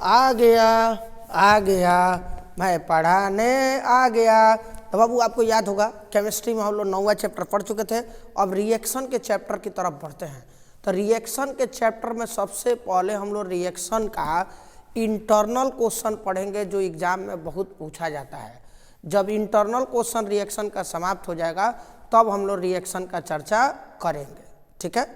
आ गया आ गया, मैं पढ़ाने आ गया। तो बाबू आपको याद होगा केमिस्ट्री में हम लोग 9वां चैप्टर पढ़ चुके थे। अब रिएक्शन के चैप्टर की तरफ बढ़ते हैं। तो रिएक्शन के चैप्टर में सबसे पहले हम लोग रिएक्शन का इंटरनल क्वेश्चन पढ़ेंगे जो एग्जाम में बहुत पूछा जाता है। जब इंटरनल क्वेश्चन रिएक्शन का समाप्त हो जाएगा तब हम लोग रिएक्शन का चर्चा करेंगे। ठीक है,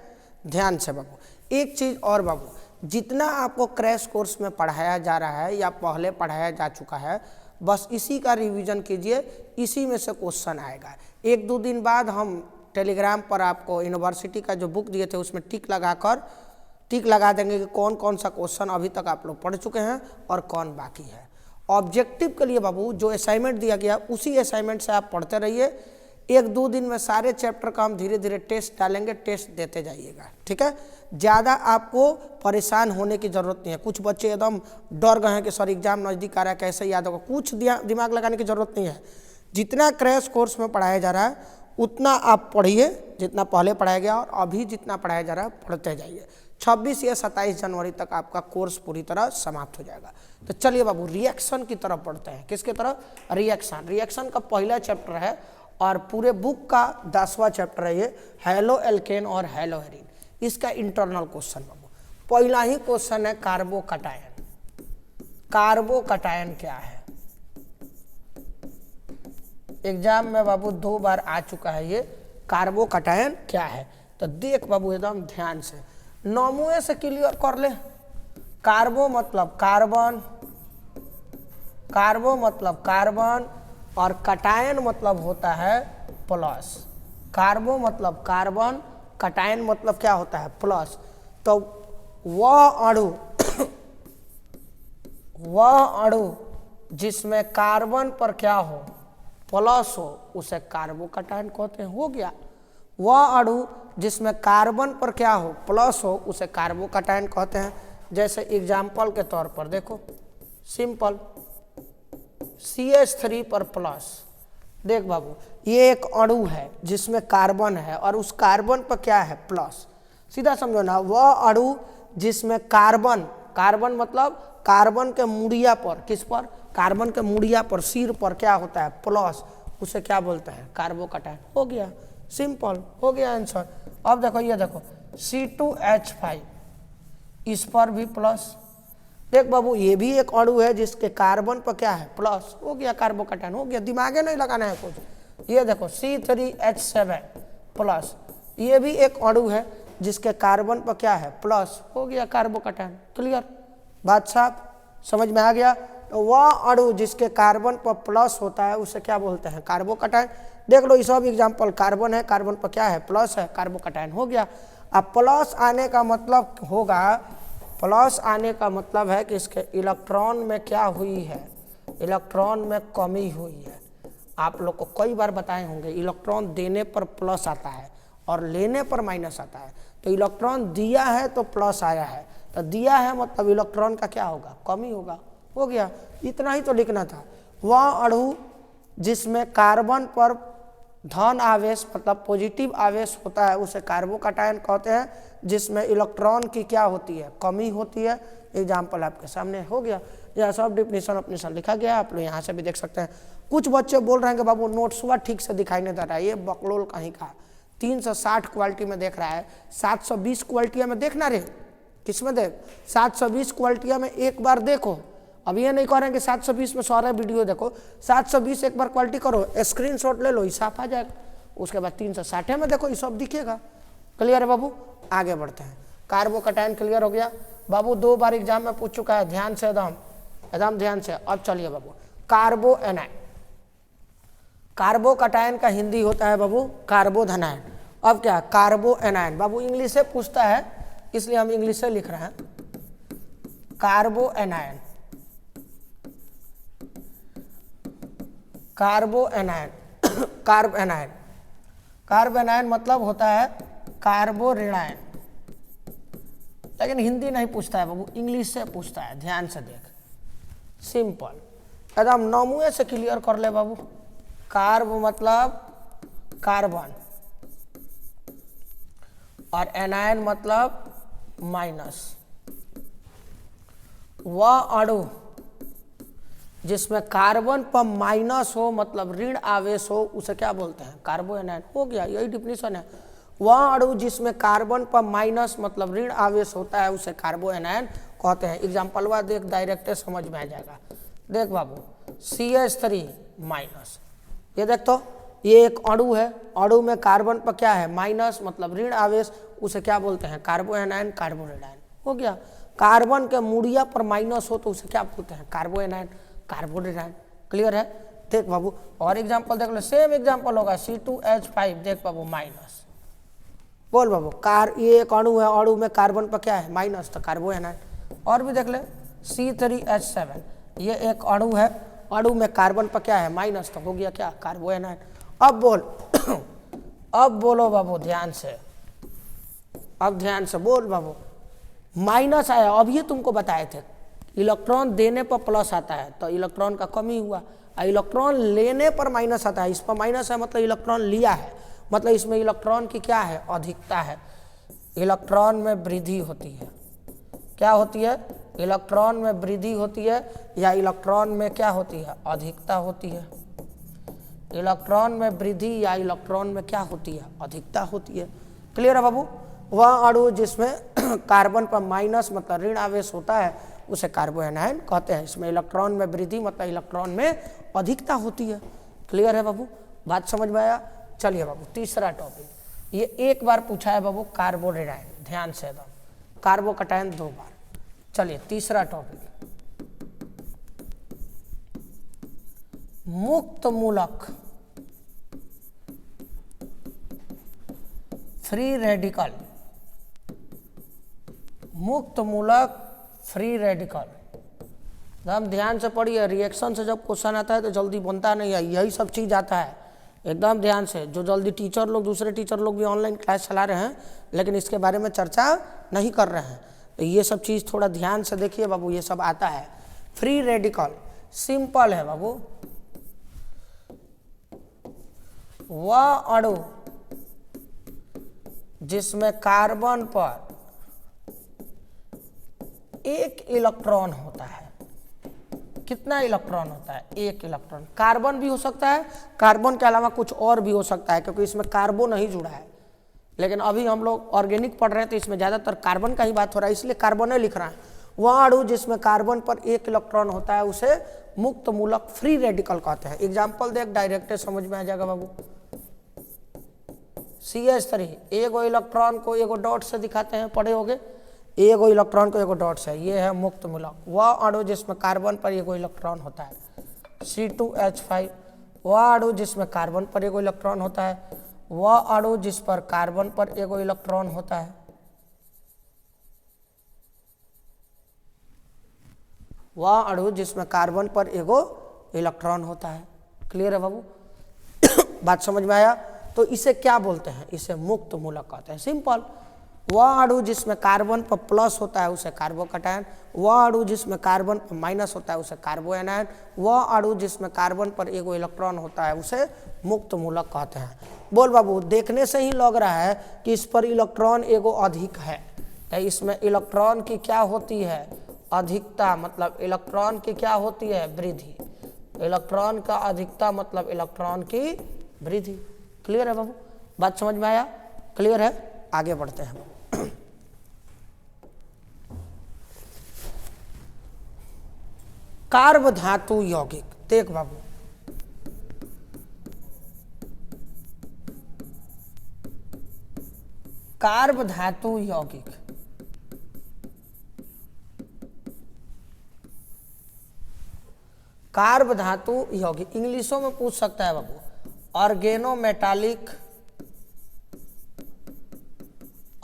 ध्यान से बाबू। एक चीज़ और बाबू, जितना आपको क्रैश कोर्स में पढ़ाया जा रहा है या पहले पढ़ाया जा चुका है, बस इसी का रिवीजन कीजिए, इसी में से क्वेश्चन आएगा। 1-2 दिन बाद हम टेलीग्राम पर आपको यूनिवर्सिटी का जो बुक दिए थे उसमें टिक लगा देंगे कि कौन कौन सा क्वेश्चन अभी तक आप लोग पढ़ चुके हैं और कौन बाकी है। ऑब्जेक्टिव के लिए बाबू जो असाइनमेंट दिया गया उसी असाइनमेंट से आप पढ़ते रहिए। 1-2 दिन में सारे चैप्टर का हम धीरे धीरे टेस्ट डालेंगे, टेस्ट देते जाइएगा। ठीक है, ज़्यादा आपको परेशान होने की ज़रूरत नहीं है। कुछ बच्चे एकदम डर गए हैं कि सर एग्जाम नज़दीक आ रहा है, कैसे याद होगा। कुछ दिमाग लगाने की ज़रूरत नहीं है। जितना क्रैश कोर्स में पढ़ाया जा रहा है उतना आप पढ़िए, जितना पहले पढ़ाया गया और अभी जितना पढ़ाया जा रहा है पढ़ते जाइए। 26 या 27 जनवरी तक आपका कोर्स पूरी तरह समाप्त हो जाएगा। तो चलिए बाबू रिएक्शन की तरफ बढ़ते हैं। किसकी तरफ? रिएक्शन का पहला चैप्टर है और पूरे बुक का 10वां चैप्टर है ये, हेलो एल्केन और हेलो हेरिन। इसका इंटरनल क्वेश्चन बाबू पहला ही क्वेश्चन है कार्बोकटायन। कार्बोकटायन क्या है? एग्जाम में बाबू 2 बार आ चुका है ये, कार्बोकटायन क्या है। तो देख बाबू एकदम ध्यान से, नॉमुए से क्लियर कर ले। कार्बो मतलब कार्बन, और कटायन मतलब होता है प्लस। कार्बो मतलब कार्बन, कटायन मतलब क्या होता है? प्लस। तो वह अणु जिसमें कार्बन पर क्या हो? प्लस हो, उसे कार्बोकटायन कहते हैं। हो गया। वह अणु जिसमें कार्बन पर क्या हो? प्लस हो, उसे कार्बोकटायन कहते हैं। जैसे एग्जाम्पल के तौर पर देखो, सिंपल CH3 पर प्लस। देख बाबू ये एक अणु है जिसमें कार्बन है और उस कार्बन पर क्या है? प्लस। सीधा समझो ना, वह अणु जिसमें कार्बन मतलब कार्बन के मुड़िया पर, किस पर? कार्बन के मुड़िया पर, सिर पर क्या होता है? प्लस। उसे क्या बोलते हैं? कार्बोकटायन। हो गया, सिंपल, हो गया आंसर। अब देखो ये देखो C2H5, इस पर भी प्लस। देख बाबू ये भी एक अणु है जिसके कार्बन पर क्या है? प्लस। हो गया कार्बोकटायन, हो गया, दिमागे नहीं लगाना है कुछ। ये देखो C3H7 प्लस, ये भी एक अणु है जिसके कार्बन पर क्या है? प्लस। हो गया कार्बोकटायन। क्लियर, बात साफ, समझ में आ गया। तो वह अणु जिसके कार्बन पर प्लस होता है उसे क्या बोलते हैं? कार्बोकटायन। देख लो ये सब एग्जाम्पल, कार्बन है, कार्बन पर क्या है? प्लस है, कार्बोकटायन। हो गया। अब प्लस आने का मतलब होगा, प्लस आने का मतलब है कि इसके इलेक्ट्रॉन में क्या हुई है? इलेक्ट्रॉन में कमी हुई है। आप लोग को कई बार बताए होंगे इलेक्ट्रॉन देने पर प्लस आता है और लेने पर माइनस आता है। तो इलेक्ट्रॉन दिया है तो प्लस आया है, तो दिया है मतलब इलेक्ट्रॉन का क्या होगा? कमी होगा। हो गया, इतना ही तो लिखना था। वह अणु जिसमें कार्बन पर धन आवेश मतलब पॉजिटिव आवेश होता है उसे कार्बोकटायन कहते हैं, जिसमें इलेक्ट्रॉन की क्या होती है? कमी होती है। एग्जाम्पल आपके सामने। हो गया, यह सब डिफिनेशन अपने साथ लिखा गया है, आप लोग यहाँ से भी देख सकते हैं। कुछ बच्चे बोल रहे हैं कि बाबू नोट्स हुआ ठीक से दिखाई नहीं दे रहा है, ये बकलोल कहीं का। 360 क्वालिटी में देख रहा है, 720 क्वालिटिया में देखना रे। किसमें देख? 720 क्वालिटिया में एक बार देखो। अब ये नहीं कह रहे हैं कि 720 में सारा वीडियो देखो, 720 एक बार क्वालिटी करो, स्क्रीनशॉट ले लो, हिसाब आ जाएगा। उसके बाद 360 में देखो, ये सब दिखेगा। क्लियर है बाबू? आगे बढ़ते हैं। कार्बोकटायन क्लियर हो गया बाबू, 2 बार एग्जाम में पूछ चुका है, ध्यान से एकदम ध्यान से। अब चलिए बाबू, कार्बोएनायन। कार्बोकटायन का हिंदी होता है बाबू कार्बोधनायन। अब क्या? कार्बोएनायन। बाबू इंग्लिश से पूछता है इसलिए हम इंग्लिश से लिख रहे हैं, कार्बोएनायन। कार्बोएनायन मतलब होता है कार्बोरेनायन। लेकिन हिंदी नहीं पूछता है बाबू, इंग्लिश से पूछता है। ध्यान से देख, सिंपल एकदम नॉमुए से क्लियर कर ले बाबू। कार्ब मतलब कार्बन और एनायन मतलब माइनस। वह अणु जिसमें कार्बन पर माइनस हो मतलब ऋण आवेश हो उसे क्या बोलते हैं? कार्बोएनायन। हो गया, यही डिफिनीशन है। वह अणु जिसमें कार्बन पर माइनस मतलब ऋण आवेश होता है उसे कार्बोएनायन कहते हैं। एग्जाम्पलवा देख, डायरेक्ट समझ में आ जाएगा। देख बाबू, CH3 माइनस, ये देख तो ये एक अणु है, अणु में कार्बन पर क्या है? माइनस मतलब ऋण आवेश, उसे क्या बोलते हैं? कार्बोएनायन, कार्बोरेडायन। हो गया। कार्बन के मूड़िया पर माइनस हो तो उसे क्या बोलते हैं? कार्बोएनायन, कार्बोरेडायन। क्लियर है? देख बाबू और एग्जाम्पल देख लो, सेम एग्जाम्पल होगा C2H5। देख बाबू माइनस, बोल बाबू ये एक अणु है, अणु में कार्बन पर क्या है? माइनस, तो कार्बोएनायन। और भी देख ले C3H7, ये एक अणु है, अणु में कार्बन पर क्या है? माइनस, तो हो गया क्या? कार्बोएनायन। अब बोल अब बोलो बाबू ध्यान से, अब ध्यान से बोल बाबू। माइनस आया, अब ये तुमको बताए थे, इलेक्ट्रॉन देने पर प्लस आता है तो इलेक्ट्रॉन का कमी हुआ, और इलेक्ट्रॉन लेने पर माइनस आता है। इस पर माइनस है मतलब इलेक्ट्रॉन लिया है, मतलब इसमें इलेक्ट्रॉन की क्या है? अधिकता है। इलेक्ट्रॉन में वृद्धि होती है। क्या होती है? इलेक्ट्रॉन में वृद्धि होती है, या इलेक्ट्रॉन में क्या होती है? अधिकता होती है। इलेक्ट्रॉन में वृद्धि या इलेक्ट्रॉन में क्या होती है? अधिकता होती है। क्लियर है बाबू? वह अणु जिसमें कार्बन पर माइनस मतलब ऋण आवेश होता है उसे कार्बोएनायन कहते हैं। इसमें इलेक्ट्रॉन में वृद्धि मतलब इलेक्ट्रॉन में अधिकता होती है। क्लियर है बाबू? बात समझ में आया? चलिए बाबू तीसरा टॉपिक, ये एक बार पूछा है बाबू, कार्बोरेडायन। ध्यान से एकदम, कार्बोकटायन 2 बार। चलिए तीसरा टॉपिक, मुक्त मूलक फ्री रेडिकल। मुक्त मूलक फ्री रेडिकल, हम ध्यान से पढ़िए। रिएक्शन से जब क्वेश्चन आता है तो जल्दी बनता नहीं है, यही सब चीज़ आता है। एकदम ध्यान से, जो जल्दी टीचर लोग, दूसरे टीचर लोग भी ऑनलाइन क्लास चला रहे हैं लेकिन इसके बारे में चर्चा नहीं कर रहे हैं, तो ये सब चीज़ थोड़ा ध्यान से देखिए बाबू, ये सब आता है। फ्री रेडिकल सिंपल है बाबू, वह अणु जिसमें कार्बन पर एक इलेक्ट्रॉन होता है। कितना इलेक्ट्रॉन होता है? एक इलेक्ट्रॉन। कार्बन भी हो सकता है, कार्बन के अलावा कुछ और भी हो सकता है, क्योंकि इसमें कार्बो नहीं जुड़ा है। लेकिन अभी हम लोग ऑर्गेनिक पढ़ रहे हैं तो इसमें ज़्यादातर कार्बन का ही बात हो रहा है, इसलिए कार्बन लिख रहा है। वह अणु जिसमें कार्बन पर एक इलेक्ट्रॉन होता है उसे मुक्त मूलक फ्री रेडिकल कहते हैं। एग्जाम्पल देख, डायरेक्ट समझ में आ जाएगा बाबू। CH3, एगो इलेक्ट्रॉन को एगो डॉट से दिखाते हैं, पढ़े होगे, एगो इलेक्ट्रॉन को एगो डॉट से, ये है मुक्त मूलक। वह अणु जिसमें कार्बन पर एगो इलेक्ट्रॉन होता है। C2H5, वह अणु जिसमें कार्बन पर एगो इलेक्ट्रॉन होता है। वह अणु जिस पर कार्बन पर एगो इलेक्ट्रॉन होता है। वह अणु जिसमें कार्बन पर एगो इलेक्ट्रॉन होता है। क्लियर है बाबू? बात समझ में आया? तो इसे क्या बोलते हैं? इसे मुक्त मूलक कहते हैं। सिंपल। वह अणु जिसमें कार्बन पर प्लस होता है उसे कार्बोकटायन। वह अणु जिसमें कार्बन पर माइनस होता है उसे कार्बोएनायन। वह अणु जिसमें कार्बन पर एगो इलेक्ट्रॉन होता है उसे मुक्त मूलक कहते हैं। बोल बाबू, देखने से ही लग रहा है कि इस पर इलेक्ट्रॉन एगो अधिक है, तो इसमें इलेक्ट्रॉन की क्या होती है? अधिकता, मतलब इलेक्ट्रॉन की क्या होती है? वृद्धि। इलेक्ट्रॉन का अधिकता मतलब इलेक्ट्रॉन की वृद्धि। क्लियर है बाबू? बात समझ में आया? क्लियर है? आगे बढ़ते हैं। कार्ब धातु यौगिक। देख बाबू, कार्ब धातु यौगिक, कार्ब धातु यौगिक इंग्लिशों में पूछ सकता है बाबू। Organometallic,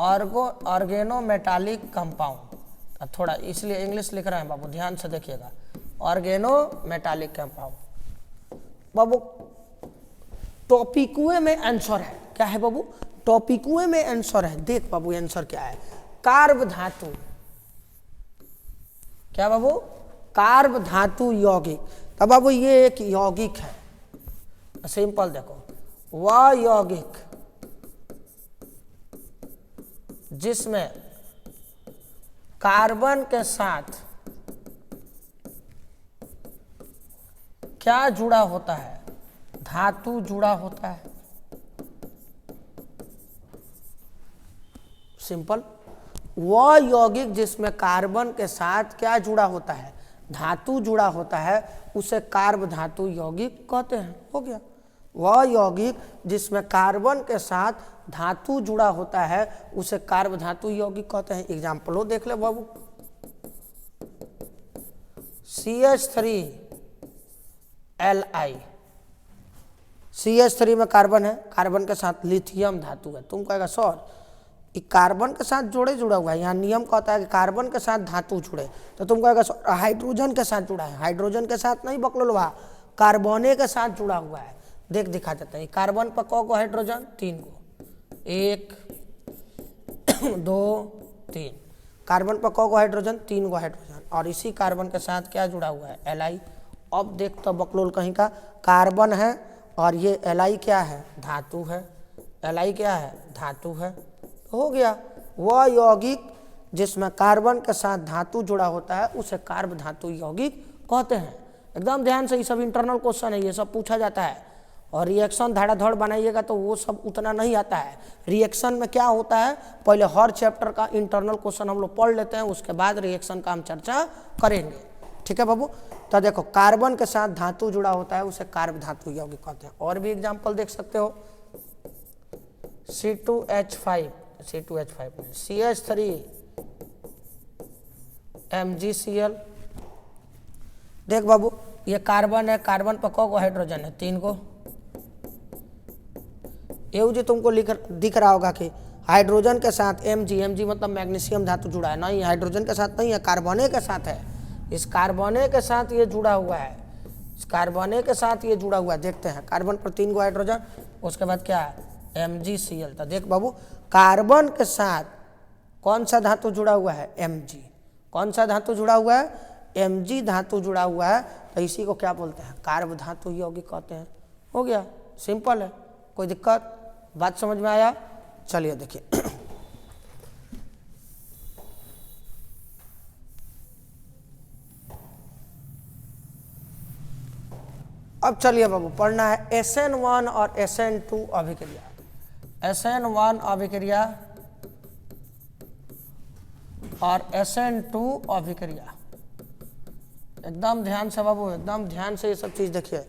organometallic compound. थोड़ा इसलिए इंग्लिश लिख रहे हैं बाबू, ध्यान से देखिएगा। ऑर्गेनोमेटालिक कंपाउंड बाबू, टॉपिकुए में आंसर है। क्या है बाबू? टॉपिकुए में आंसर है। देख बाबू आंसर क्या है? कार्ब धातु। क्या बाबू? कार्ब धातु यौगिक। तब बाबू ये एक यौगिक है। सिंपल देखो, वह यौगिक जिसमें कार्बन के साथ क्या जुड़ा होता है? धातु जुड़ा होता है। सिंपल। वह यौगिक जिसमें कार्बन के साथ क्या जुड़ा होता है? धातु जुड़ा होता है, उसे कार्ब धातु यौगिक कहते हैं। हो गया। वह यौगिक जिसमें कार्बन के साथ धातु जुड़ा होता है, उसे कार्ब धातु यौगिक कहते हैं। एग्जाम्पल देख ले बाबू। CH3Li, CH3 में कार्बन है, कार्बन के साथ लिथियम धातु है। तुम कहेगा सर ये कार्बन के साथ जुड़ा हुआ है, यहाँ नियम कहता है कि कार्बन के साथ धातु जुड़े, तो तुम कहेगा सर हाइड्रोजन के साथ जुड़ा है। हाइड्रोजन के साथ नहीं बकलोलवा, कार्बोने के साथ जुड़ा हुआ है। देख दिखा देते हैं। कार्बन पर को हाइड्रोजन? 3 गो, 1 2 3। कार्बन पर को हाइड्रोजन? 3 गो हाइड्रोजन। और इसी कार्बन के साथ क्या जुड़ा हुआ है? Li। अब देख तो बकलोल कहीं का, कार्बन है और ये Li क्या है? धातु है। Li क्या है? धातु है। हो गया। वह यौगिक जिसमें कार्बन के साथ धातु जुड़ा होता है, उसे कार्ब धातु यौगिक कहते हैं। एकदम ध्यान से, ये सब इंटरनल क्वेश्चन है, ये सब पूछा जाता है। और रिएक्शन धड़ाधड़ बनाइएगा तो वो सब उतना नहीं आता है। रिएक्शन में क्या होता है, पहले हर चैप्टर का इंटरनल क्वेश्चन हम लोग पढ़ लेते हैं, उसके बाद रिएक्शन का हम चर्चा करेंगे। ठीक है बाबू। तो देखो, कार्बन के साथ धातु जुड़ा होता है, उसे कार्ब धातु यौगिक कहते हैं। और भी एग्जाम्पल देख सकते हो। C2H5 में CH3MgCl। देख बाबू, ये कार्बन है, कार्बन पर को हाइड्रोजन है? 3 गो। ये जो तुमको दिख रहा होगा कि हाइड्रोजन के साथ Mg मतलब मैग्नीशियम धातु जुड़ा है, नहीं, हाइड्रोजन के साथ नहीं है, कार्बोने के साथ है। इस कार्बोने के साथ ये जुड़ा हुआ है, इस कार्बोने के साथ ये जुड़ा हुआ है। देखते हैं, कार्बन पर 3 गो हाइड्रोजन, उसके बाद क्या है? MgCl। तो देख बाबू, कार्बन के साथ कौन सा धातु जुड़ा हुआ है? Mg। कौन सा धातु जुड़ा हुआ है? Mg धातु जुड़ा हुआ है। तो इसी को क्या बोलते हैं? कार्ब धातु यौगिक कहते हैं। हो गया। सिंपल है, कोई दिक्कत? बात समझ में आया? चलिए देखिए। अब चलिए बाबू, पढ़ना है SN1 और SN2 अभिक्रिया। SN1 अभिक्रिया और SN2 अभिक्रिया। एकदम ध्यान से बाबू, एकदम ध्यान से ये सब चीज देखिए।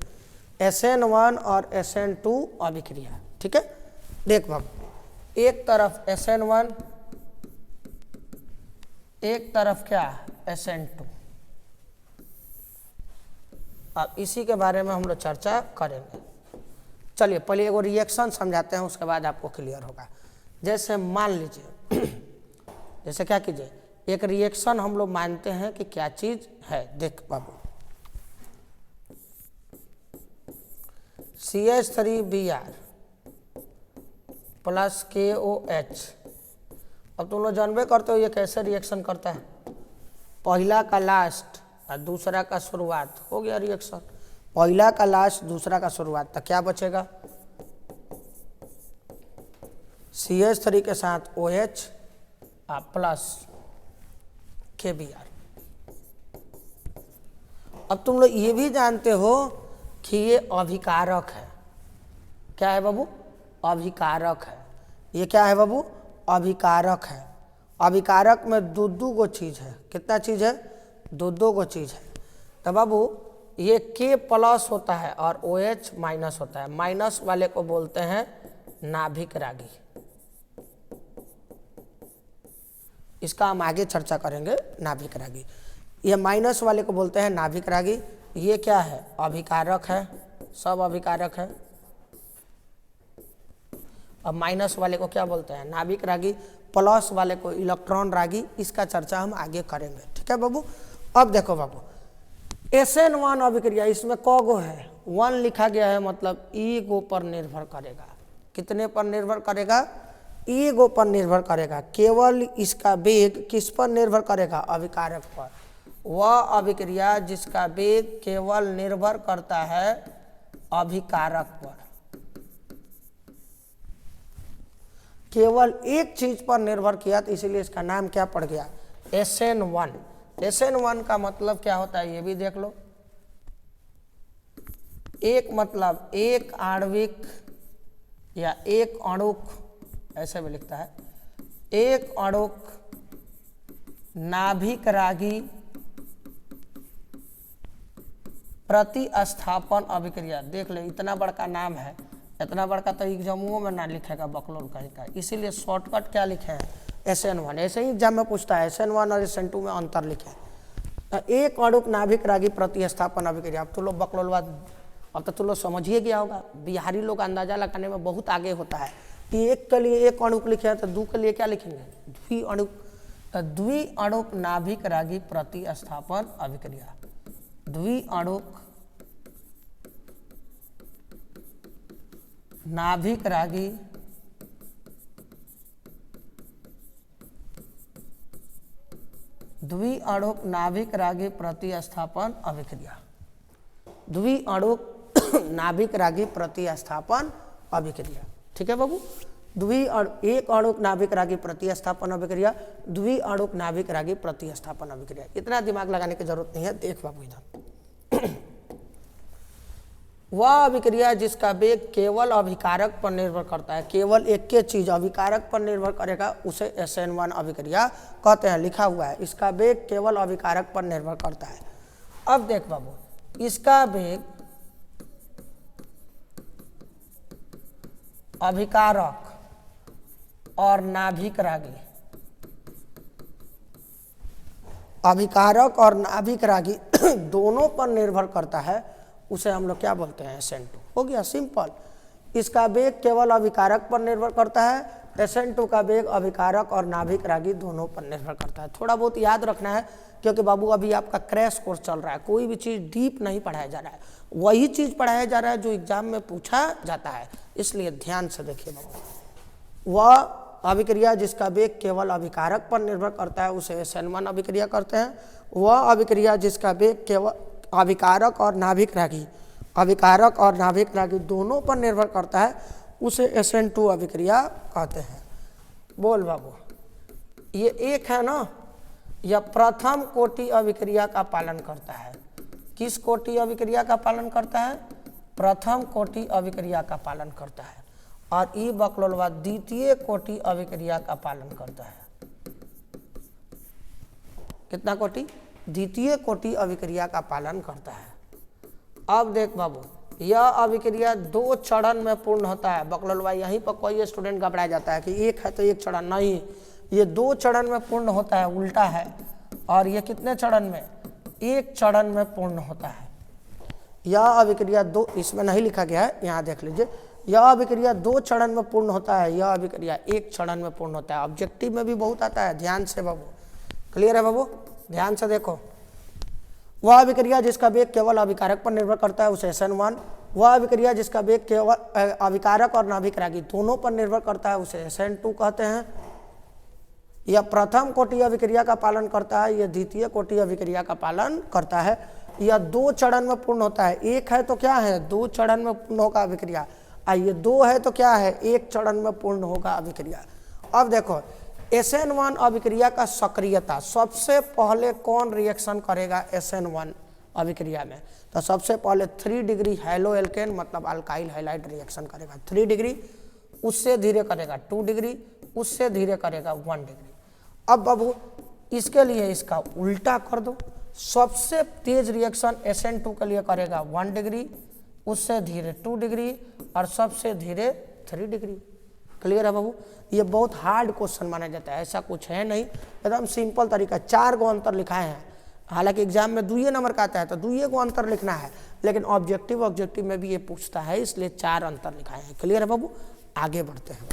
SN1 और SN2 अभिक्रिया। ठीक है। देख बाबू, एक तरफ SN1, एक तरफ क्या? SN2। अब इसी के बारे में हम लोग चर्चा करेंगे। चलिए पहले एगो रिएक्शन समझाते हैं, उसके बाद आपको क्लियर होगा। जैसे मान लीजिए, जैसे क्या कीजिए, एक रिएक्शन हम लोग मानते हैं कि क्या चीज है। देख बाबू, CH3Br प्लस KOH। अब तुम लोग जानबे करते हो ये कैसे रिएक्शन करता है। पहला का लास्ट और दूसरा का शुरुआत। हो गया रिएक्शन। पहला का लास्ट, दूसरा का शुरुआत, तो क्या बचेगा? CH3 के साथ OH प्लस KBr। अब तुम लोग ये भी जानते हो कि ये अभिकारक है। क्या है बाबू? अभिकारक है। ये क्या है बाबू? अभिकारक है। अभिकारक में दो गो चीज है। कितना चीज है? दो गो चीज है। तो बाबू ये K प्लस होता है और OH माइनस होता है। माइनस वाले को बोलते हैं नाभिक रागी। इसका हम आगे चर्चा करेंगे। नाभिक रागी, ये माइनस वाले को बोलते हैं नाभिक रागी। ये क्या है? अभिकारक है। सब अभिकारक है। अब माइनस वाले को क्या बोलते हैं? नाभिक रागी। प्लस वाले को इलेक्ट्रॉन रागी। इसका चर्चा हम आगे करेंगे। ठीक है बाबू। अब देखो बाबू, SN1 अभिक्रिया, इसमें क गो है? 1 लिखा गया है, मतलब ई गो पर निर्भर करेगा। कितने पर निर्भर करेगा? ई गो पर निर्भर करेगा। केवल इसका वेग किस पर निर्भर करेगा? अभिकारक पर। वह अभिक्रिया जिसका वेग केवल निर्भर करता है अभिकारक पर, केवल एक चीज पर निर्भर किया, तो इसीलिए इसका नाम क्या पड़ गया? SN1। SN1 का मतलब क्या होता है ये भी देख लो। एक मतलब एक आणविक या एक अणुक, ऐसे भी लिखता है, एक अणुक नाभिक रागी प्रतिस्थापन अभिक्रिया। देख ले इतना बड़का नाम है, इतना बड़का तो एग्जामों में ना लिखेगा बकलोल कहीं का, इसीलिए शॉर्टकट क्या लिखे हैं SN1। ऐसे ही एग्जाम में पूछता है SN1 और SN2 में अंतर लिखे। एक अणुक नाभिक रागी प्रतिस्थापन अभिक्रिया। अब तो लोग बकलोलवाद, अब तो लोग समझ ही गया होगा। बिहारी लोग अंदाजा लगाने में बहुत आगे होता है कि एक के लिए एक अणुक लिखे हैं तो दो के लिए क्या लिखेंगे, द्विअणुक। द्विअणुक नाभिक रागी प्रतिस्थापन अभिक्रिया, द्विअणुक नाभिक रागी द्विअणुक नाभिक रागी प्रतिस्थापन अभिक्रिया, द्विअणुक नाभिक रागी प्रतिस्थापन अभिक्रिया। ठीक है बाबू, एक अणुक नाभिक रागी प्रतिस्थापन अभिक्रिया, द्विअणुक नाभिक रागी प्रतिस्थापन अभिक्रिया। इतना दिमाग लगाने की जरूरत नहीं है। देख बाबू इधर, वह अभिक्रिया जिसका वेग केवल अभिकारक पर निर्भर करता है, केवल एक के चीज अभिकारक पर निर्भर करेगा, उसे SN1 अभिक्रिया कहते हैं। लिखा हुआ है इसका वेग केवल अभिकारक पर निर्भर करता है। अब देख बाबू, इसका वेग अभिकारक और नाभिक रागी, अभिकारक और नाभिक रागी दोनों पर निर्भर करता है, उसे हम लोग क्या बोलते हैं SN2। हो गया सिंपल। इसका वेग केवल अभिकारक पर निर्भर करता है, SN2 का वेग अभिकारक और नाभिक रागी दोनों पर निर्भर करता है। थोड़ा बहुत याद रखना है क्योंकि बाबू अभी आपका क्रैश कोर्स चल रहा है, कोई भी चीज़ डीप नहीं पढ़ाया जा रहा है, वही चीज़ पढ़ाया जा रहा है जो एग्जाम में पूछा जाता है, इसलिए ध्यान से देखिए बाबू। वह अभिक्रिया जिसका वेग केवल अभिकारक पर निर्भर करता है, उसे SN1 अभिक्रिया करते हैं। वह अभिक्रिया जिसका वेग केवल अभिकारक और नाभिक रागी, अभिकारक और नाभिक रागी दोनों पर निर्भर करता है, उसे SN2 अभिक्रिया कहते हैं। बोल बाबू, ये एक है ना, यह प्रथम कोटि अभिक्रिया का पालन करता है। किस कोटि अभिक्रिया का पालन करता है? प्रथम कोटि अभिक्रिया का पालन करता है। और ई बकलोलवा द्वितीय कोटि अभिक्रिया का पालन करता है। कितना कोटि? द्वितीय कोटि अभिक्रिया का पालन करता है। अब देख बाबू, यह अभिक्रिया 2 चरण में पूर्ण होता है। बकलोलवा यहीं पर कोई स्टूडेंट घबरा जाता है कि एक है तो एक चरण, नहीं, ये 2 चरण में पूर्ण होता है, उल्टा है। और ये कितने चरण में? 1 चरण में पूर्ण होता है। यह अभिक्रिया 2, इसमें नहीं लिखा गया है, यहाँ देख लीजिए। यह अभिक्रिया 2 चरण में पूर्ण होता है, यह अभिक्रिया 1 चरण में पूर्ण होता है। ऑब्जेक्टिव में भी बहुत आता है, ध्यान से बाबू। क्लियर है बाबू? ध्यान से देखो। वह अभिक्रिया जिसका वेग केवल अभिकारक पर निर्भर करता है, उसे SN1। वह अभिक्रिया जिसका वेग केवल अभिकारक और नाभिक रागी दोनों पर निर्भर करता है, उसे SN2 कहते हैं। यह प्रथम कोटि अभिक्रिया का पालन करता है, यह द्वितीय कोटि अभिक्रिया का पालन करता है। यह 2 चरण में पूर्ण होता है। एक है तो क्या है? 2 चरण में पूर्ण होगा अभिक्रिया। ये 2 है तो क्या है? 1 चरण में पूर्ण होगा अभिक्रिया। अब देखो, SN1 अभिक्रिया का सक्रियता, सबसे पहले कौन रिएक्शन करेगा SN1 अभिक्रिया में? तो सबसे पहले 3 डिग्री हैलो एल्केन मतलब अल्काइल हैलाइड रिएक्शन करेगा 3 डिग्री, उससे धीरे करेगा 2 डिग्री, उससे धीरे करेगा 1 डिग्री। अब बाबू इसके लिए इसका उल्टा कर दो। सबसे तेज रिएक्शन SN2 के लिए करेगा 1 डिग्री, उससे धीरे 2 डिग्री और सबसे धीरे 3 डिग्री। क्लियर है बाबू? ये बहुत हार्ड क्वेश्चन माना जाता है, ऐसा कुछ है नहीं, एकदम सिंपल तरीका। 4 गो अंतर लिखाए हैं, हालांकि एग्जाम में 2 नंबर का आता है तो 2 गो अंतर लिखना है, लेकिन ऑब्जेक्टिव में भी ये पूछता है, इसलिए 4 अंतर लिखाए हैं। क्लियर है बाबू? आगे बढ़ते हैं,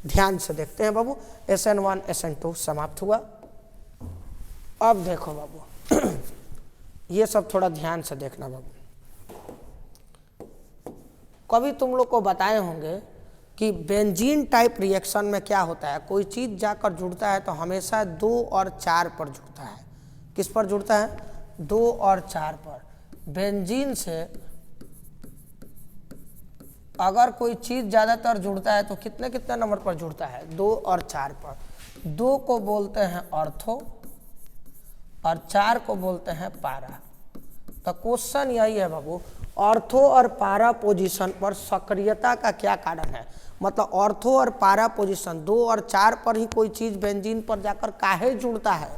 ध्यान से देखते हैं बाबू। SN1 SN2 समाप्त हुआ। अब देखो बाबू ये सब थोड़ा ध्यान से देखना बाबू। कभी तुम लोग को बताए होंगे कि बेंजीन टाइप रिएक्शन में क्या होता है, कोई चीज़ जाकर जुड़ता है तो हमेशा 2 और 4 पर जुड़ता है। किस पर जुड़ता है? 2 और 4 पर। बेंजीन से अगर कोई चीज़ ज़्यादातर जुड़ता है तो कितने कितने नंबर पर जुड़ता है? 2 और 4 पर। 2 को बोलते हैं ऑर्थो और 4 को बोलते हैं पारा। तो क्वेश्चन यही है बाबू, ऑर्थो और पारा पोजीशन पर सक्रियता का क्या कारण है। मतलब ऑर्थो और पारा पोजीशन 2 और 4 पर ही कोई चीज बेंजीन पर जाकर काहे जुड़ता है,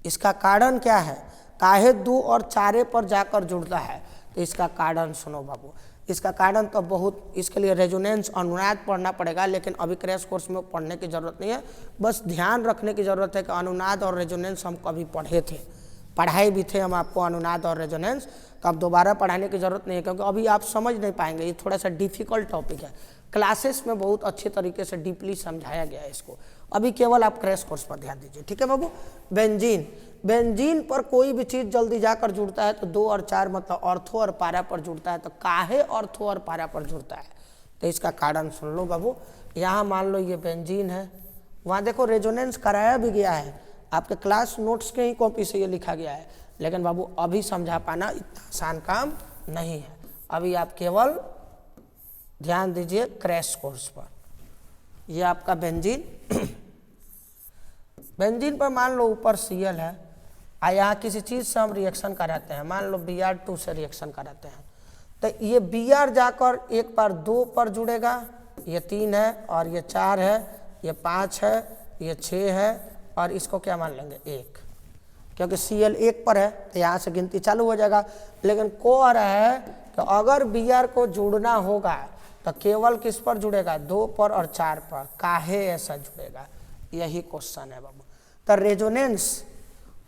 इसका कारण क्या है। काहे 2 और 4 पर जाकर जुड़ता है, तो इसका कारण सुनो बाबू। इसका कारण तो बहुत, इसके लिए रेजोनेंस अनुनाद पढ़ना पड़ेगा, लेकिन अभी क्रैश कोर्स में पढ़ने की जरूरत नहीं है। बस ध्यान रखने की जरूरत है कि अनुनाद और रेजोनेंस हम कभी पढ़े थे, पढ़ाए भी थे हम आपको अनुनाद और रेजोनेंस, तो अब दोबारा पढ़ाने की जरूरत नहीं है, क्योंकि अभी आप समझ नहीं पाएंगे। ये थोड़ा सा डिफिकल्ट टॉपिक है, क्लासेस में बहुत अच्छे तरीके से डीपली समझाया गया है इसको। अभी केवल आप क्रैश कोर्स पर ध्यान दीजिए, ठीक है बाबू। बेंजीन, बेंजीन पर कोई भी चीज जल्दी जाकर जुड़ता है तो 2 और 4 मतलब ऑर्थो और पारा पर जुड़ता है। तो काहे ऑर्थो और पारा पर जुड़ता है, तो इसका कारण सुन लो बाबू। यहाँ मान लो ये बेंजीन है, वहाँ देखो रेजोनेंस कराया भी गया है, आपके क्लास नोट्स के ही कॉपी से ये लिखा गया है, लेकिन बाबू अभी समझा पाना इतना आसान काम नहीं है। अभी आप केवल ध्यान दीजिए क्रैश कोर्स पर। ये आपका बेंजीन, बेंजीन पर मान लो ऊपर Cl है, यहाँ किसी चीज से हम रिएक्शन कराते हैं, मान लो Br2 से रिएक्शन कराते हैं, तो ये Br जाकर एक बार 2 पर जुड़ेगा, ये 3 है और ये 4 है, ये 5 है, ये 6 है, और इसको क्या मान लेंगे 1, क्योंकि Cl 1 पर है तो यहाँ से गिनती चालू हो जाएगा। लेकिन कह रहा है कि अगर Br को जुड़ना होगा तो केवल किस पर जुड़ेगा, 2 पर और 4 पर। काहे ऐसा जुड़ेगा, यही क्वेश्चन है बाबू। तो रेजोनेंस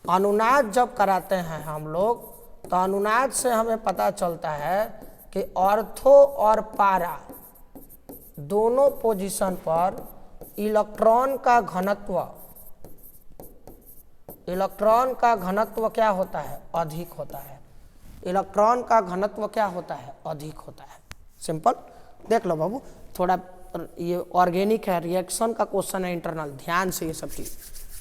अनुनाद जब कराते हैं हम लोग, तो अनुनाद से हमें पता चलता है कि ऑर्थो और पारा दोनों पोजीशन पर इलेक्ट्रॉन का घनत्व, इलेक्ट्रॉन का घनत्व क्या होता है, अधिक होता है। इलेक्ट्रॉन का घनत्व क्या होता है, अधिक होता है। सिंपल देख लो बाबू, थोड़ा ये ऑर्गेनिक है, रिएक्शन का क्वेश्चन है इंटरनल, ध्यान से ये सब चीज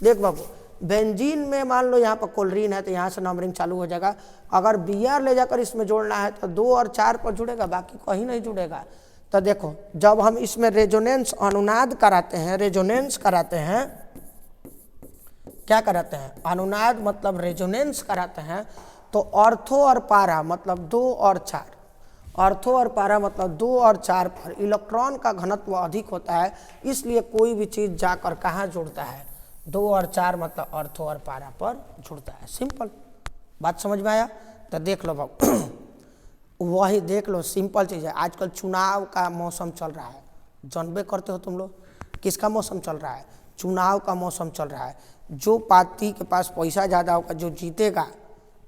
देख बाबू। बेंजीन में मान लो यहाँ पर क्लोरीन है तो यहाँ से नंबरिंग चालू हो जाएगा। अगर Br ले जाकर इसमें जोड़ना है तो 2 और 4 पर जुड़ेगा, बाकी कहीं नहीं जुड़ेगा। तो देखो जब हम इसमें रेजोनेंस अनुनाद कराते हैं, रेजोनेंस कराते हैं, क्या कराते हैं, अनुनाद मतलब रेजोनेंस कराते हैं, तो ऑर्थो और पारा मतलब 2 और 4, ऑर्थो और पारा मतलब 2 और 4 पर इलेक्ट्रॉन का घनत्व अधिक होता है, इसलिए कोई भी चीज जाकर कहाँ जुड़ता है, 2 और 4 मतलब ऑर्थो और पारा पर जुड़ता है। सिंपल बात समझ में आया। तो देख लो बाबू, वही देख लो, सिंपल चीज़ है। आजकल चुनाव का मौसम चल रहा है, जानबे करते हो तुम लोग, किसका मौसम चल रहा है, चुनाव का मौसम चल रहा है। जो पार्टी के पास पैसा ज़्यादा होगा, जो जीतेगा,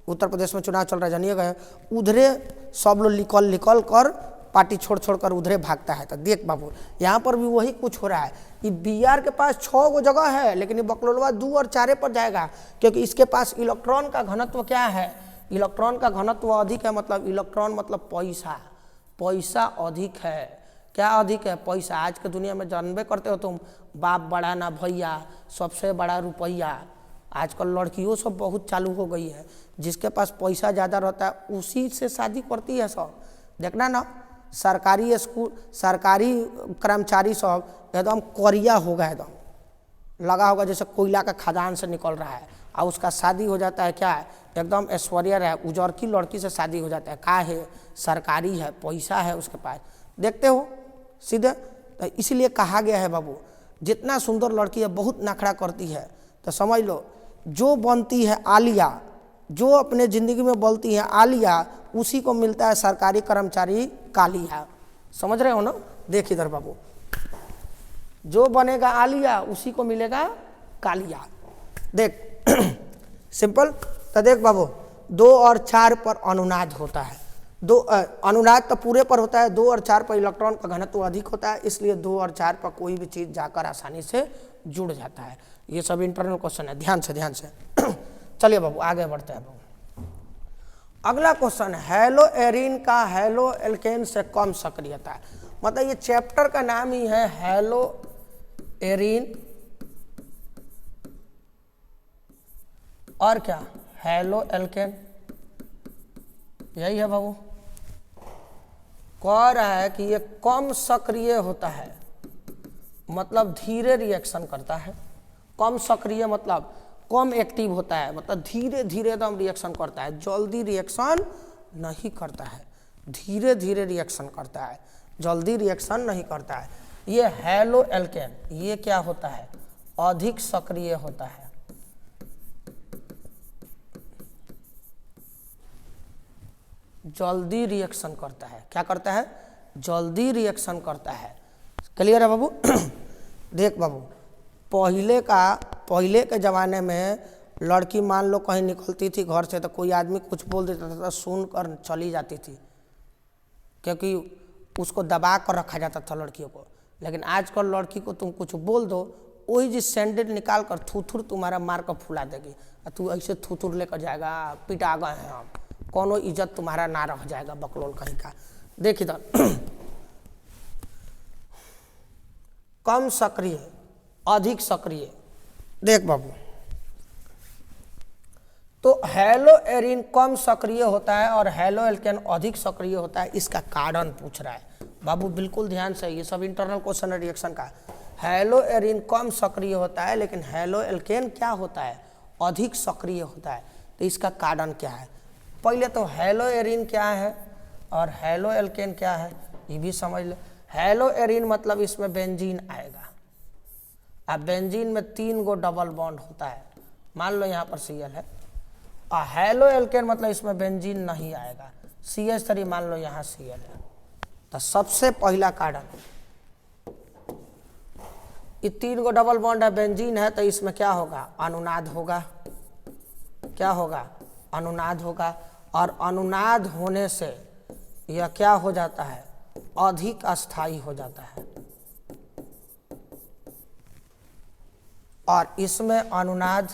उत्तर प्रदेश में चुनाव चल रहा है जानिएगा, उधरे सब लोग निकल कर पार्टी छोड़ कर उधरे भागता है। तो देख बाबू यहाँ पर भी वही कुछ हो रहा है। ये Br के पास 6 गो जगह है, लेकिन ये बकलोलवा 2 और 4 पर जाएगा, क्योंकि इसके पास इलेक्ट्रॉन का घनत्व क्या है, इलेक्ट्रॉन का घनत्व अधिक है। मतलब इलेक्ट्रॉन मतलब पैसा, पैसा अधिक है। क्या अधिक है, पैसा। आज के दुनिया में जानबे करते हो तुम, बाप बड़ा ना भैया, सबसे बड़ा रुपया। आजकल लड़कियों सब बहुत चालू हो गई है, जिसके पास पैसा ज़्यादा रहता है उसी से शादी करती है सब। देखना ना, सरकारी स्कूल, सरकारी कर्मचारी सब एकदम करिया होगा, एकदम लगा होगा जैसे कोयला का खदान से निकल रहा है, और उसका शादी हो जाता है क्या है, एकदम ऐश्वर्या है, उजर की लड़की से शादी हो जाता है। का है, सरकारी है, पैसा है उसके पास। देखते हो सीधे, तो इसलिए कहा गया है बाबू, जितना सुंदर लड़की है बहुत नखरा करती है, तो समझ लो जो बनती है आलिया, जो अपने ज़िंदगी में बोलती है आलिया, उसी को मिलता है सरकारी कर्मचारी कालिया। समझ रहे हो ना। देख इधर बाबू, जो बनेगा आलिया उसी को मिलेगा कालिया। देख सिंपल। तो देख बाबू 2 और 4 पर अनुनाद होता है, अनुनाद तो पूरे पर होता है, 2 और 4 पर इलेक्ट्रॉन का घनत्व अधिक होता है, इसलिए 2 और 4 पर कोई भी चीज़ जाकर आसानी से जुड़ जाता है। ये सब इंटरनल क्वेश्चन है, ध्यान से चलिए बाबू आगे बढ़ते हैं बाबू। अगला क्वेश्चन, हेलो एरिन का हेलो एल्केन से कम सक्रियता है। मतलब ये चैप्टर का नाम ही है हेलो एरिन और क्या, हेलो एल्केन, यही है बाबू। कह रहा है कि ये कम सक्रिय होता है, मतलब धीरे रिएक्शन करता है। कम सक्रिय मतलब कम एक्टिव होता है, मतलब धीरे धीरे एकदम रिएक्शन करता है, जल्दी रिएक्शन नहीं करता है, धीरे धीरे रिएक्शन करता है, जल्दी रिएक्शन नहीं करता है। ये हैलो एल्केन, ये क्या होता है, अधिक सक्रिय होता है, जल्दी रिएक्शन करता है। क्या करता है, जल्दी रिएक्शन करता है। क्लियर है बाबू? देख बाबू, पहले के ज़माने में लड़की मान लो कहीं निकलती थी घर से तो कोई आदमी कुछ बोल देता था तो सुन कर चली जाती थी, क्योंकि उसको दबा कर रखा जाता था लड़कियों को। लेकिन आजकल लड़की को तुम कुछ बोल दो, वही जिस सैंडल निकाल कर थूथुर तुम्हारा मार कर फुला देगी, और तू ऐसे थूथुर लेकर जाएगा, पिटा गए हैं हम, कोनो इज्जत तुम्हारा ना रह जाएगा, बकलोल कहीं का। देख इधर कम सक्रिय, अधिक सक्रिय। देख बाबू, तो हैलो एरिन कम सक्रिय होता है और हैलो एल्केन अधिक सक्रिय होता है, इसका कारण पूछ रहा है बाबू, बिल्कुल ध्यान से, ये सब इंटरनल क्वेश्चन रिएक्शन का। हैलो एरिन कम सक्रिय होता है लेकिन हैलो एल्केन क्या होता है, अधिक सक्रिय होता है। तो इसका कारण क्या है, पहले तो हैलो एरिन क्या है और हैलो एल्केन क्या है ये भी समझ लो। हैलो एरिन मतलब इसमें बेंजीन आएगा, अब बेंजीन में 3 गो डबल बॉन्ड होता है, मान लो यहाँ पर Cl है, और हैलो एल्केन मतलब इसमें बेंजीन नहीं आएगा, CH3 मान लो यहाँ Cl है। तो सबसे पहला कारण, ये 3 गो डबल बॉन्ड है, बेंजीन है, तो इसमें क्या होगा, अनुनाद होगा। क्या होगा, अनुनाद होगा, और अनुनाद होने से यह क्या हो जाता है, अधिक अस्थायी हो जाता है, और इसमें अनुनाद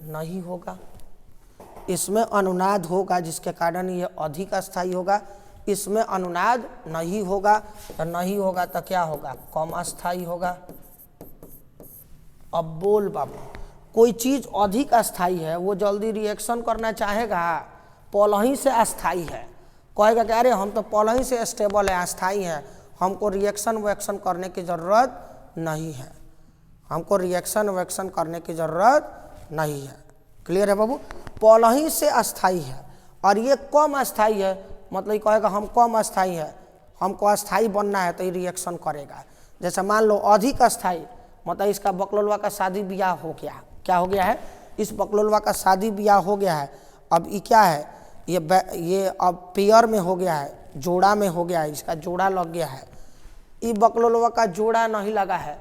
नहीं होगा, इसमें अनुनाद होगा जिसके कारण ये अधिक अस्थायी होगा, इसमें अनुनाद नहीं होगा, तो नहीं होगा तो क्या होगा, कम अस्थायी होगा। अब बोल बाबू, कोई चीज़ अधिक अस्थायी है वो जल्दी रिएक्शन करना चाहेगा, पहले ही से अस्थायी है, कहेगा कि अरे हम तो पहले ही से स्टेबल है, अस्थायी है, हमको रिएक्शन वैक्शन करने की ज़रूरत नहीं है, हमको रिएक्शन वैक्शन करने की ज़रूरत नहीं है। क्लियर है बाबू? पहले ही से अस्थायी है, और ये कम अस्थायी है, मतलब ये कहेगा हम कम अस्थायी है, हमको अस्थायी बनना है, तो ये रिएक्शन करेगा। जैसे मान लो अधिक अस्थायी, मतलब इसका बकलोलवा का शादी ब्याह हो गया, क्या हो गया है, इस बकलोलवा का शादी ब्याह हो गया है। अब ये क्या है, ये अब पेयर में हो गया है, जोड़ा में हो गया है, इसका जोड़ा लग गया है। ये बकलोलवा का जोड़ा नहीं लगा है,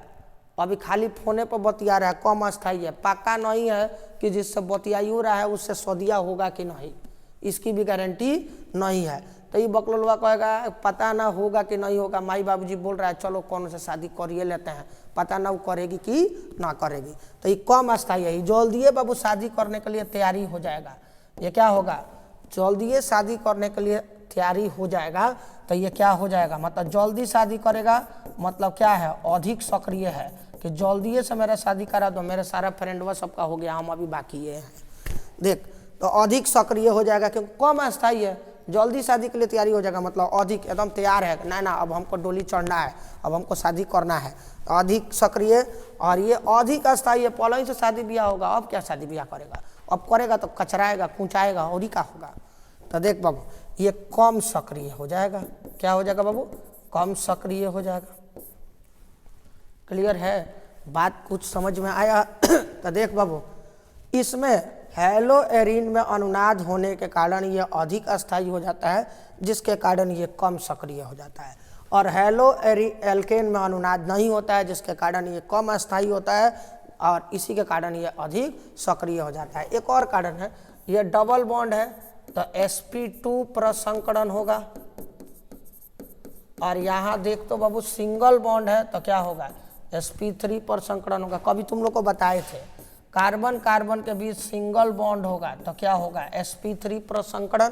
अभी खाली फोने पर बतिया रहा है, कम अस्थायी है, पक्का नहीं है कि जिससे बतियाई रहा है उससे सदिया होगा कि नहीं, इसकी भी गारंटी नहीं है। तो ये बकलोलवा कहेगा पता ना होगा कि नहीं होगा, माई बाबूजी बोल रहा है चलो कौन से शादी करिए लेते हैं, पता ना वो करेगी कि ना करेगी। तो ये कम अस्थायी है, जल्दी बाबू शादी करने के लिए तैयारी हो जाएगा। ये क्या होगा, जल्दी शादी करने के लिए तैयारी हो जाएगा, तो ये क्या हो जाएगा, मतलब जल्दी शादी करेगा, मतलब क्या है, अधिक सक्रिय है कि जल्दी से मेरा शादी करा दो, मेरे सारा फ्रेंडवा सबका हो गया, हम अभी बाकी ये हैं। देख, तो अधिक सक्रिय हो जाएगा क्योंकि कम अस्थायी है, जल्दी शादी के लिए तैयारी हो जाएगा, मतलब अधिक एकदम तैयार है, ना अब हमको डोली चढ़ना है, अब हमको शादी करना है, अधिक सक्रिय। और ये अधिक अस्थायी है, पहले ही से शादी ब्याह होगा, अब क्या शादी ब्याह करेगा, अब करेगा तो कचराएगा, कुचाएगा, और ही क्या होगा। तो देख बाबू, ये कम सक्रिय हो जाएगा, क्या हो जाएगा बाबू, कम सक्रिय हो जाएगा। क्लियर है, बात कुछ समझ में आया? तो देख बाबू, इसमें हैलो एरिन में अनुनाद होने के कारण ये अधिक अस्थायी हो जाता है, जिसके कारण ये कम सक्रिय हो जाता है, और हैलो एल्केन में अनुनाद नहीं होता है, जिसके कारण ये कम अस्थायी होता है, और इसी के कारण ये अधिक सक्रिय हो जाता है। एक और कारण है, ये डबल बॉन्ड है तो sp2 प्रसंकरण होगा, और यहाँ देख तो बाबू सिंगल बॉन्ड है तो क्या होगा, sp3 प्रसंकरण होगा। कभी तुम लोग को बताए थे, कार्बन कार्बन के बीच सिंगल बॉन्ड होगा तो क्या होगा, sp3 प्रसंकरण।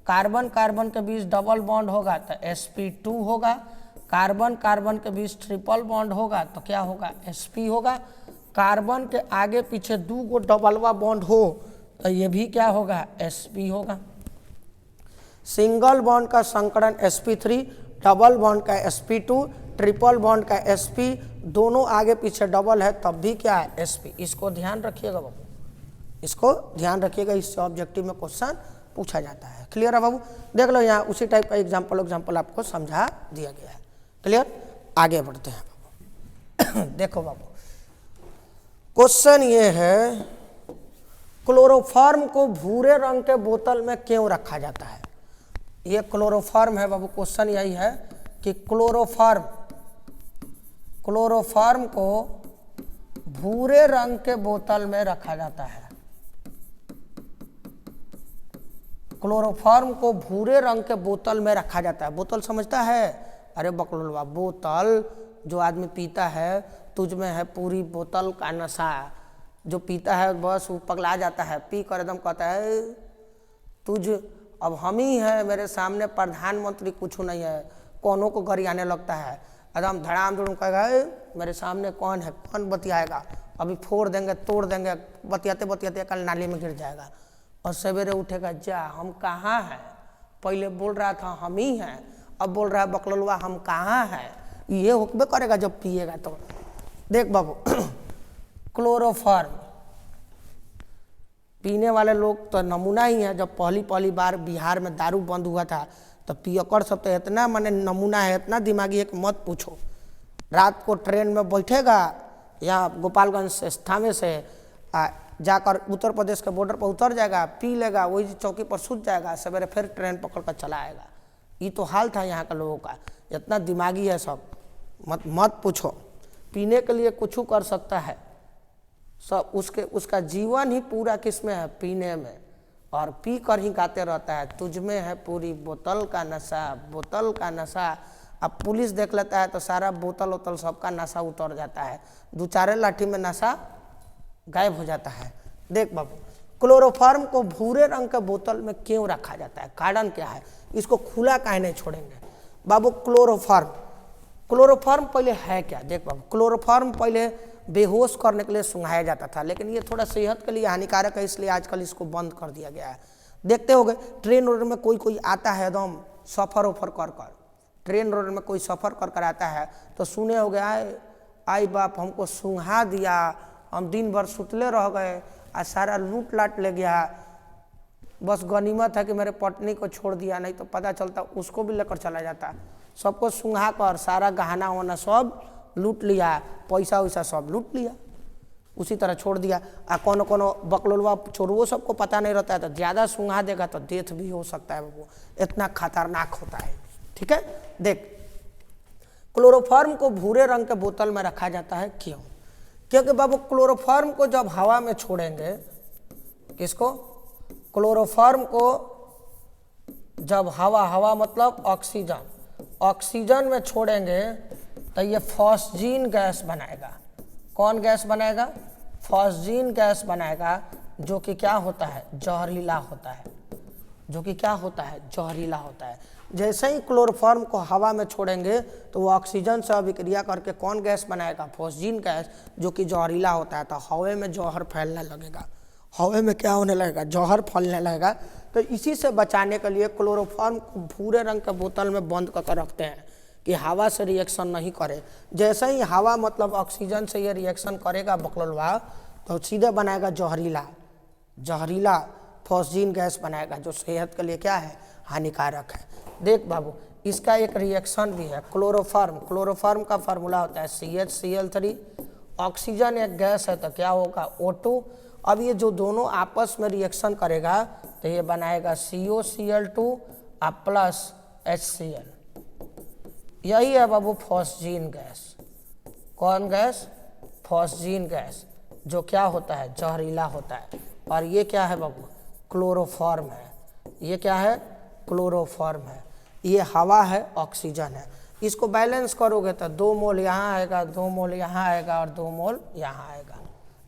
कार्बन कार्बन के बीच डबल बॉन्ड होगा तो sp2 होगा। कार्बन कार्बन के बीच ट्रिपल बॉन्ड होगा तो क्या होगा, sp होगा। कार्बन के आगे पीछे 2 गो डबलवा बॉन्ड हो तो ये भी क्या होगा, sp होगा। सिंगल बॉन्ड का संकरण sp3, डबल बॉन्ड का sp2, ट्रिपल बॉन्ड का sp दोनों आगे पीछे डबल है तब भी क्या है sp। इसको ध्यान रखिएगा बाबू, इसको ध्यान रखिएगा, इससे ऑब्जेक्टिव में क्वेश्चन पूछा जाता है। क्लियर है बाबू? देख लो यहाँ उसी टाइप का एग्जाम्पल आपको समझा दिया गया है। क्लियर? आगे बढ़ते हैं बाबू। देखो बाबू, क्वेश्चन ये है, क्लोरोफॉर्म को भूरे रंग के बोतल में क्यों रखा जाता है? ये क्लोरोफॉर्म है बाबू, क्वेश्चन यही है कि क्लोरोफॉर्म को भूरे रंग के बोतल में रखा जाता है। क्लोरोफॉर्म को भूरे रंग के बोतल में रखा जाता है। बोतल समझता है? अरे बकलोलवा, बोतल जो आदमी पीता है, तुझ में है पूरी बोतल का नशा। जो पीता है बस वो पगला जाता है, पी कर एकदम कहता है तुझ अब हम ही है, मेरे सामने प्रधानमंत्री कुछ नहीं है, कौनों को गरियाने लगता है, एकदम धड़ाम धुड़ूम कहेगा मेरे सामने कौन है, कौन बतियाएगा, अभी फोड़ देंगे तोड़ देंगे, बतियाते बतियाते कल नाली में गिर जाएगा। और सवेरे उठेगा, जा हम कहाँ हैं, पहले बोल रहा था हम ही हैं, अब बोल रहा है बकलोलवा हम कहाँ हैं। ये होकबे करेगा जब पिएगा तो। देख बाबू, क्लोरोफॉर्म पीने वाले लोग तो नमूना ही है। जब पहली बार बिहार में दारू बंद हुआ था तो पियकर सब तो इतना माने नमूना है, इतना दिमागी है कि मत पूछो। रात को ट्रेन में बैठेगा, यहाँ गोपालगंज से थामे से जाकर उत्तर प्रदेश के बॉर्डर पर उतर जाएगा, पी लेगा, वही चौकी पर सूत जाएगा, सवेरे फिर ट्रेन पकड़ कर चला आएगा। ये तो हाल था यहाँ के लोगों का, इतना दिमागी है सब, मत पूछो। पीने के लिए कुछ कर सकता है सब, उसका जीवन ही पूरा किस में है, पीने में, और पी कर ही गाते रहता है तुझ में है पूरी बोतल का नशा, बोतल का नशा। अब पुलिस देख लेता है तो सारा बोतल वोतल सबका नशा उतर जाता है, दो चारे लाठी में नशा गायब हो जाता है। देख बाबू, क्लोरोफॉर्म को भूरे रंग के बोतल में क्यों रखा जाता है, कारण क्या है, इसको खुला काहे नहीं छोड़ेंगे बाबू। क्लोरोफॉर्म पहले है क्या? देख बाबू, क्लोरोफॉर्म पहले बेहोश करने के लिए सुंघाया जाता था, लेकिन ये थोड़ा सेहत के लिए हानिकारक है, इसलिए आजकल इसको बंद कर दिया गया है। देखते होंगे ट्रेन रोड में कोई आता है एकदम सफ़र वफर कर ट्रेन रोड में कोई सफ़र कर आता है तो सुने हो गया आई बाप हमको सुंघा दिया, हम दिन भर सुतले रह गए और सारा लूट लाट ले गया, बस गनीमत है कि मेरे पत्नी को छोड़ दिया, नहीं तो पता चलता उसको भी लेकर चला जाता। सबको सुंघा कर सारा गहना वहना सब लूट लिया, पैसा वैसा सब लूट लिया, उसी तरह छोड़ दिया। आ कोनो बकलोलवा चोरुओं सबको पता नहीं रहता है तो ज़्यादा सुंघा देगा तो डेथ भी हो सकता है, वो इतना खतरनाक होता है। ठीक है, देख क्लोरोफॉर्म को भूरे रंग के बोतल में रखा जाता है, क्यों? क्योंकि बाबू क्लोरोफॉर्म को जब हवा में छोड़ेंगे, किसको? क्लोरोफॉर्म को जब हवा मतलब ऑक्सीजन में छोड़ेंगे तो ये फॉस्जीन गैस बनाएगा। कौन गैस बनाएगा? फॉस्जीन गैस बनाएगा, जो कि क्या होता है, जहरीला होता है, जो कि क्या होता है, जहरीला होता है। जैसे ही क्लोरोफॉर्म को हवा में छोड़ेंगे तो वो ऑक्सीजन से अभिक्रिया करके कौन गैस बनाएगा, फॉस्जीन गैस, जो कि जहरीला होता है। तो हवा में जहर फैलने लगेगा, हवा में क्या होने लगेगा, जहर फैलने लगेगा। तो इसी से बचाने के लिए क्लोरोफॉर्म को भूरे रंग के बोतल में बंद करके रखते हैं कि हवा से रिएक्शन नहीं करे। जैसे ही हवा मतलब ऑक्सीजन से ये रिएक्शन करेगा बकलोलवा, तो सीधे बनाएगा जहरीला फॉस्जीन गैस बनाएगा, जो सेहत के लिए क्या है, हानिकारक है। देख बाबू, इसका एक रिएक्शन भी है, क्लोरोफॉर्म का फार्मूला होता है CH Cl3। ऑक्सीजन एक गैस है तो क्या होगा, O2। अब ये जो दोनों आपस में रिएक्शन करेगा तो ये बनाएगा COCl2 प्लस HCl। यही है बाबू फॉस्जीन गैस। कौन गैस? फॉस्जीन गैस, जो क्या होता है, जहरीला होता है। और ये क्या है बाबू, क्लोरोफॉर्म है। ये क्या है, क्लोरोफॉर्म है। ये हवा है, ऑक्सीजन है। इसको बैलेंस करोगे तो 2 मोल यहाँ आएगा, 2 मोल यहाँ आएगा और 2 मोल यहाँ आएगा।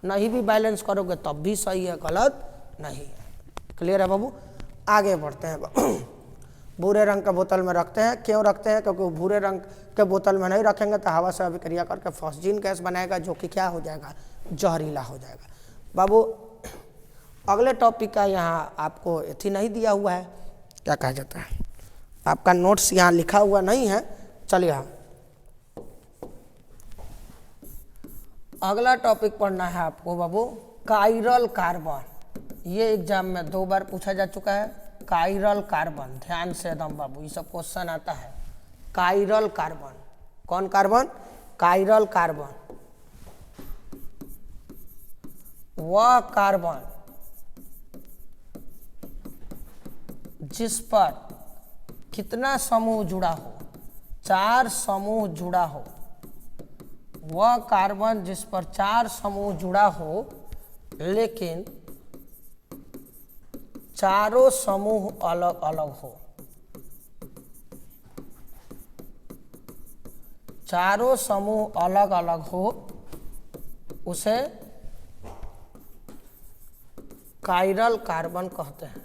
नहीं भी बैलेंस करोगे तब भी सही है, गलत नहीं है। क्लियर है बाबू? आगे बढ़ते हैं बाबू। भूरे रंग के बोतल में रखते हैं, क्यों रखते हैं? क्योंकि भूरे रंग के बोतल में नहीं रखेंगे तो हवा से अभिक्रिया करके फॉस्जीन गैस बनाएगा, जो कि क्या हो जाएगा, जहरीला हो जाएगा। बाबू अगले टॉपिक का यहाँ आपको एथी नहीं दिया हुआ है, क्या कहा जाता है, आपका नोट्स यहाँ लिखा हुआ नहीं है। चलिए हम अगला टॉपिक पढ़ना है आपको बाबू कायरल कार्बन। ये एग्जाम में 2 बार पूछा जा चुका है। कायरल कार्बन, ध्यान से एकदम बाबू, ये सब क्वेश्चन आता है। कायरल कार्बन, कौन कार्बन? Chiral carbon. वह कार्बन जिस पर कितना समूह जुड़ा हो, 4 समूह जुड़ा हो। वह कार्बन जिस पर 4 समूह जुड़ा हो लेकिन चारों समूह अलग अलग हो। चारों समूह अलग अलग हो उसे कायरल कार्बन कहते हैं।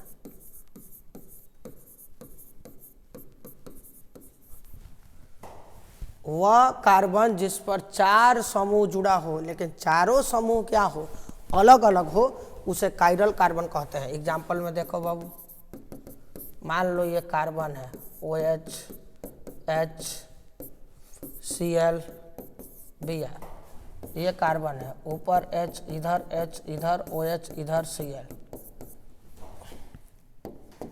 वह कार्बन जिस पर 4 समूह जुड़ा हो लेकिन चारों समूह क्या हो, अलग अलग हो, उसे कायरल कार्बन कहते हैं। एग्जाम्पल में देखो बाबू, मान लो ये कार्बन है OH HCl Br, ये कार्बन है, ऊपर H इधर OH इधर Cl।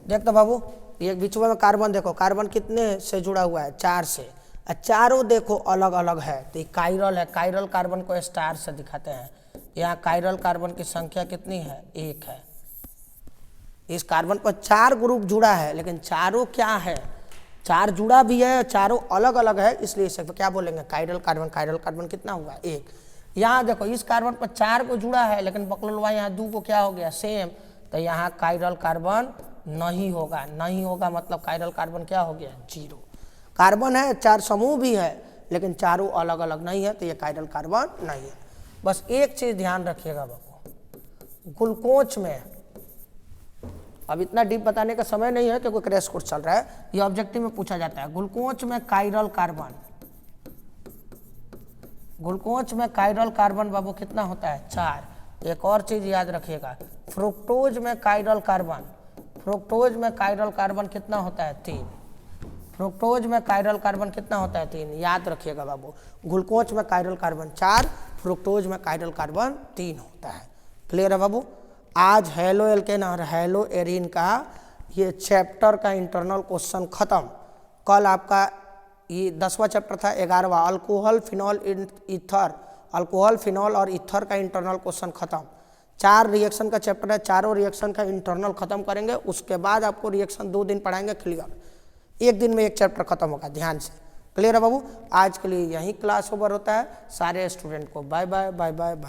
देखते बाबू, ये बीच में कार्बन देखो, कार्बन कितने से जुड़ा हुआ है? 4 से। चारों देखो अलग अलग है तो ये कायरल है। कायरल कार्बन को स्टार से दिखाते हैं। यहाँ कायरल कार्बन की संख्या कितनी है? 1 है। इस कार्बन पर 4 ग्रुप जुड़ा है लेकिन चारों क्या है? 4 जुड़ा भी है, चारों अलग अलग है, इसलिए इसे क्या बोलेंगे? Chiral carbon. कायरल कार्बन कितना हुआ? 1। यहाँ देखो, इस कार्बन पर 4 को जुड़ा है लेकिन बकलवा यहाँ 2 को क्या हो गया? सेम। तो यहाँ कायरल कार्बन नहीं होगा। नहीं होगा मतलब कायरल कार्बन क्या हो गया? 0। कार्बन है, 4 समूह भी है लेकिन चारों अलग अलग नहीं है, तो ये कायरल कार्बन नहीं है। बस एक चीज ध्यान रखिएगा बाबू, ग्लूकोज में, अब इतना डीप बताने का समय नहीं है क्योंकि क्रैश कोर्स चल रहा है, ये ऑब्जेक्टिव में पूछा जाता है। ग्लूकोज में कायरल कार्बन, ग्लूकोज में कायरल कार्बन बाबू कितना होता है? 4। एक और चीज याद रखिएगा, फ्रुक्टोज में कायरल कार्बन, फ्रुक्टोज में कायरल कार्बन कितना होता है? 3। फ्रुक्टोज में कायरल कार्बन कितना होता है? 3। याद रखिएगा बाबू, ग्लूकोज में कायरल कार्बन 4, फ्रुक्टोज में कायरल कार्बन 3 होता है। क्लियर है बाबू? आज हेलो एल्केन और हेलो एरीन का ये चैप्टर का इंटरनल क्वेश्चन खत्म। कल आपका ये 10वां चैप्टर था, 11वां alcohol phenol ether, alcohol phenol और ईथर का इंटरनल क्वेश्चन खत्म। 4 रिएक्शन का चैप्टर है, चारों रिएक्शन का इंटरनल खत्म करेंगे, उसके बाद आपको रिएक्शन 2 दिन पढ़ाएंगे क्लियर। 1 दिन में 1 चैप्टर खत्म होगा, ध्यान से। क्लियर है बाबू? आज के लिए यही क्लास ओवर होता है। सारे स्टूडेंट को bye bye bye bye bye.